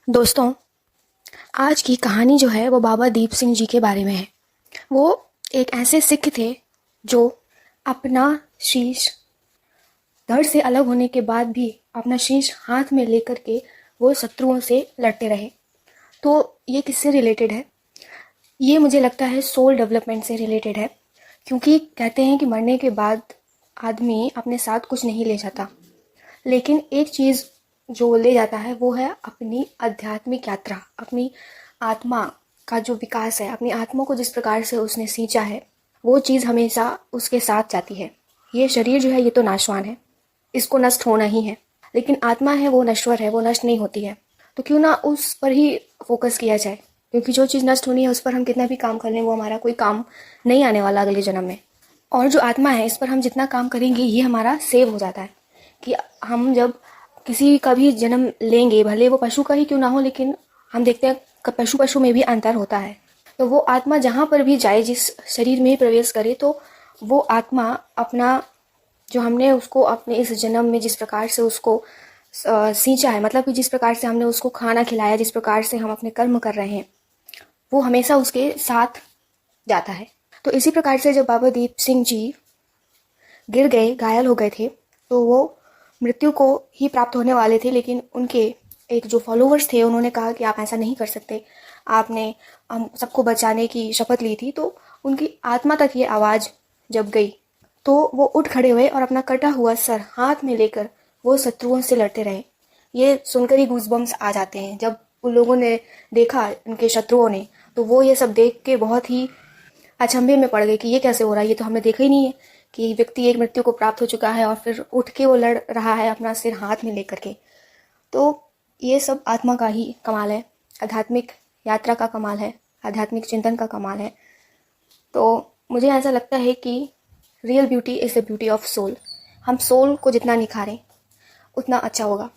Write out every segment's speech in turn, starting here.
दोस्तों, आज की कहानी जो है वो बाबा दीप सिंह जी के बारे में है। वो एक ऐसे सिख थे जो अपना शीश धड़ से अलग होने के बाद भी अपना शीश हाथ में लेकर के वो शत्रुओं से लड़ते रहे। तो ये किससे रिलेटेड है? ये मुझे लगता है सोल डेवलपमेंट से रिलेटेड है, क्योंकि कहते हैं कि मरने के बाद आदमी अपने साथ कुछ नहीं ले जाता, लेकिन एक चीज़ जो ले जाता है वो है अपनी आध्यात्मिक यात्रा, अपनी आत्मा का जो विकास है, अपनी आत्मा को जिस प्रकार से उसने सींचा है वो चीज़ हमेशा उसके साथ जाती है। ये शरीर जो है ये तो नाशवान है, इसको नष्ट होना ही है, लेकिन आत्मा है वो नश्वर है, वो नष्ट नहीं होती है। तो क्यों ना उस पर ही फोकस किया जाए, क्योंकि जो चीज़ नष्ट होनी है उस पर हम कितना भी काम कर लें वो हमारा कोई काम नहीं आने वाला अगले जन्म में। और जो आत्मा है इस पर हम जितना काम करेंगे ये हमारा सेव हो जाता है कि हम जब किसी का भी जन्म लेंगे, भले वो पशु का ही क्यों ना हो, लेकिन हम देखते हैं कि पशु में भी अंतर होता है। तो वो आत्मा जहाँ पर भी जाए, जिस शरीर में ही प्रवेश करे, तो वो आत्मा अपना जो हमने उसको अपने इस जन्म में जिस प्रकार से उसको सींचा है, मतलब कि जिस प्रकार से हमने उसको खाना खिलाया, जिस प्रकार से हम अपने कर्म कर रहे हैं, वो हमेशा उसके साथ जाता है। तो इसी प्रकार से जब बाबा दीप सिंह जी गिर गए, घायल हो गए थे, तो वो मृत्यु को ही प्राप्त होने वाले थे, लेकिन उनके एक जो फॉलोवर्स थे उन्होंने कहा कि आप ऐसा नहीं कर सकते, आपने हम सबको बचाने की शपथ ली थी। तो उनकी आत्मा तक ये आवाज़ जब गई तो वो उठ खड़े हुए और अपना कटा हुआ सर हाथ में लेकर वो शत्रुओं से लड़ते रहे। ये सुनकर ही गूज़बम्स आ जाते हैं। जब उन लोगों ने देखा, उनके शत्रुओं ने, तो वो ये सब देख के बहुत ही अचंभे में पड़ गए कि ये कैसे हो रहा है, ये तो हमने देखा ही नहीं है कि व्यक्ति एक मृत्यु को प्राप्त हो चुका है और फिर उठ के वो लड़ रहा है अपना सिर हाथ में लेकर के। तो ये सब आत्मा का ही कमाल है, आध्यात्मिक यात्रा का कमाल है, आध्यात्मिक चिंतन का कमाल है। तो मुझे ऐसा लगता है कि real beauty is the beauty of soul. हम सोल को जितना निखारें उतना अच्छा होगा।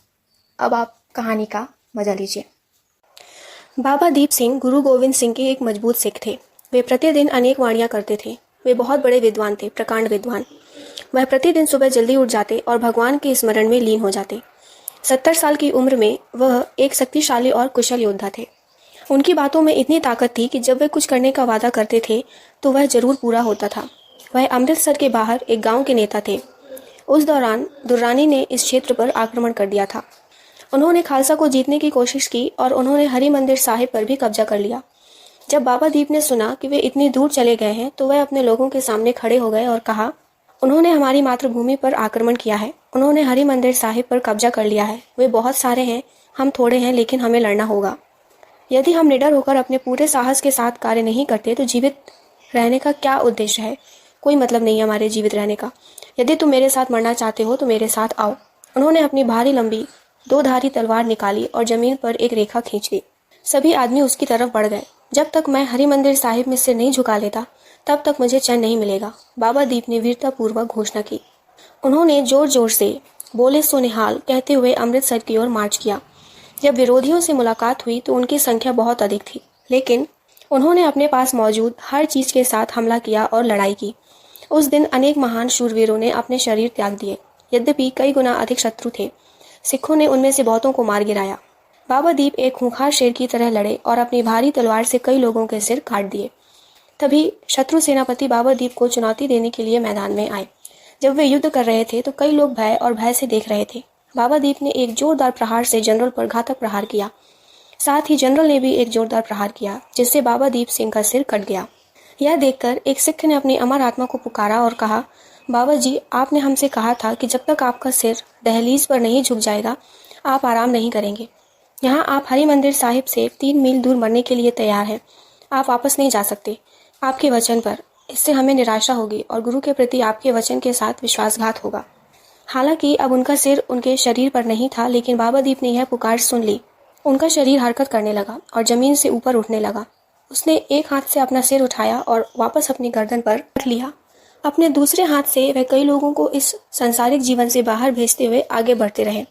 अब आप कहानी का मजा लीजिए। बाबा दीप सिंह गुरु गोविंद सिंह के एक मजबूत सिख थे। वे प्रतिदिन अनेक वाणियाँ करते थे। वे बहुत बड़े विद्वान थे, प्रकांड विद्वान। वह प्रतिदिन सुबह जल्दी उठ जाते और भगवान के स्मरण में लीन हो जाते। 70 साल की उम्र में वह एक शक्तिशाली और कुशल योद्धा थे। उनकी बातों में इतनी ताकत थी कि जब वे कुछ करने का वादा करते थे तो वह जरूर पूरा होता था। वह अमृतसर के बाहर एक गांव के नेता थे। उस दौरान दुर्रानी ने इस क्षेत्र पर आक्रमण कर दिया था। उन्होंने खालसा को जीतने की कोशिश की और उन्होंने हरि मंदिर साहिब पर भी कब्जा कर लिया। जब बाबा दीप ने सुना कि वे इतनी दूर चले गए हैं तो वह अपने लोगों के सामने खड़े हो गए और कहा, उन्होंने हमारी मातृभूमि पर आक्रमण किया है, उन्होंने हरि मंदिर साहिब पर कब्जा कर लिया है। वे बहुत सारे हैं, हम थोड़े हैं, लेकिन हमें लड़ना होगा। यदि हम निडर होकर अपने पूरे साहस के साथ कार्य नहीं करते तो जीवित रहने का क्या उद्देश्य है? कोई मतलब नहीं है हमारे जीवित रहने का। यदि तुम मेरे साथ मरना चाहते हो तो मेरे साथ आओ। उन्होंने अपनी भारी लंबी 2 धारी तलवार निकाली और जमीन पर एक रेखा खींच दी। सभी आदमी उसकी तरफ बढ़ गए। जब तक मैं हरि मंदिर साहिब में सिर नहीं झुका लेता तब तक मुझे चैन नहीं मिलेगा, बाबा दीप ने वीरतापूर्वक घोषणा की। उन्होंने जोर जोर से बोले सो निहाल कहते हुए अमृतसर की ओर मार्च किया। जब विरोधियों से मुलाकात हुई तो उनकी संख्या बहुत अधिक थी, लेकिन उन्होंने अपने पास मौजूद हर चीज के साथ हमला किया और लड़ाई की। उस दिन अनेक महान शूरवीरों ने अपने शरीर त्याग दिए। यद्यपि कई गुना अधिक शत्रु थे, सिखों ने उनमें से बहुतों को मार गिराया। बाबा दीप एक खूंखार शेर की तरह लड़े और अपनी भारी तलवार से कई लोगों के सिर काट दिए। तभी शत्रु सेनापति बाबा दीप को चुनौती देने के लिए मैदान में आए। जब वे युद्ध कर रहे थे तो कई लोग भय और भय से देख रहे थे। बाबा दीप ने एक जोरदार प्रहार से जनरल पर घातक प्रहार किया। साथ ही जनरल ने भी एक जोरदार प्रहार किया, जिससे बाबा दीप सिंह का सिर कट गया। यह देखकर एक सिख ने अपनी अमर आत्मा को पुकारा और कहा, बाबा जी, आपने हमसे कहा था कि जब तक आपका सिर दहलीज पर नहीं झुक जाएगा आप आराम नहीं करेंगे। यहाँ आप हरि मंदिर साहिब से 3 मील दूर मरने के लिए तैयार हैं। आप वापस नहीं जा सकते आपके वचन पर। इससे हमें निराशा होगी और गुरु के प्रति आपके वचन के साथ विश्वासघात होगा। हालांकि अब उनका सिर उनके शरीर पर नहीं था, लेकिन बाबा दीप ने यह पुकार सुन ली। उनका शरीर हरकत करने लगा और जमीन से ऊपर उठने लगा। उसने एक हाथ से अपना सिर उठाया और वापस अपनी गर्दन पर रख लिया। अपने दूसरे हाथ से वह कई लोगों को इस सांसारिक जीवन से बाहर भेजते हुए आगे बढ़ते रहे।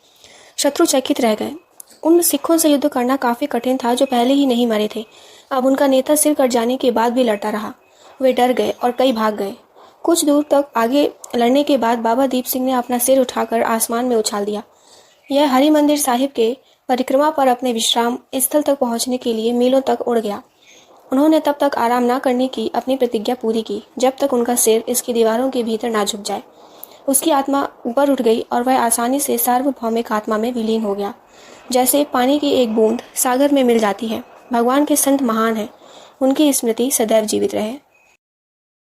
शत्रु चकित रह गए। उन सिखों से युद्ध करना काफी कठिन था जो पहले ही नहीं मरे थे। अब उनका नेता सिर कट जाने के बाद भी लड़ता रहा। वे डर गए और कई भाग गए। कुछ दूर तक आगे लड़ने के बाद बाबा दीप सिंह ने अपना सिर उठाकर आसमान में उछाल दिया। यह हरि मंदिर साहिब के परिक्रमा पर अपने विश्राम स्थल तक पहुंचने के लिए मीलों तक उड़ गया। उन्होंने तब तक आराम न करने की अपनी प्रतिज्ञा पूरी की जब तक उनका सिर इसकी दीवारों के भीतर ना झुक जाए। उसकी आत्मा ऊपर उठ गई और वह आसानी से सार्वभौमिक आत्मा में विलीन हो गया, जैसे पानी की एक बूंद सागर में मिल जाती है। भगवान के संत महान हैं, उनकी स्मृति सदैव जीवित रहे।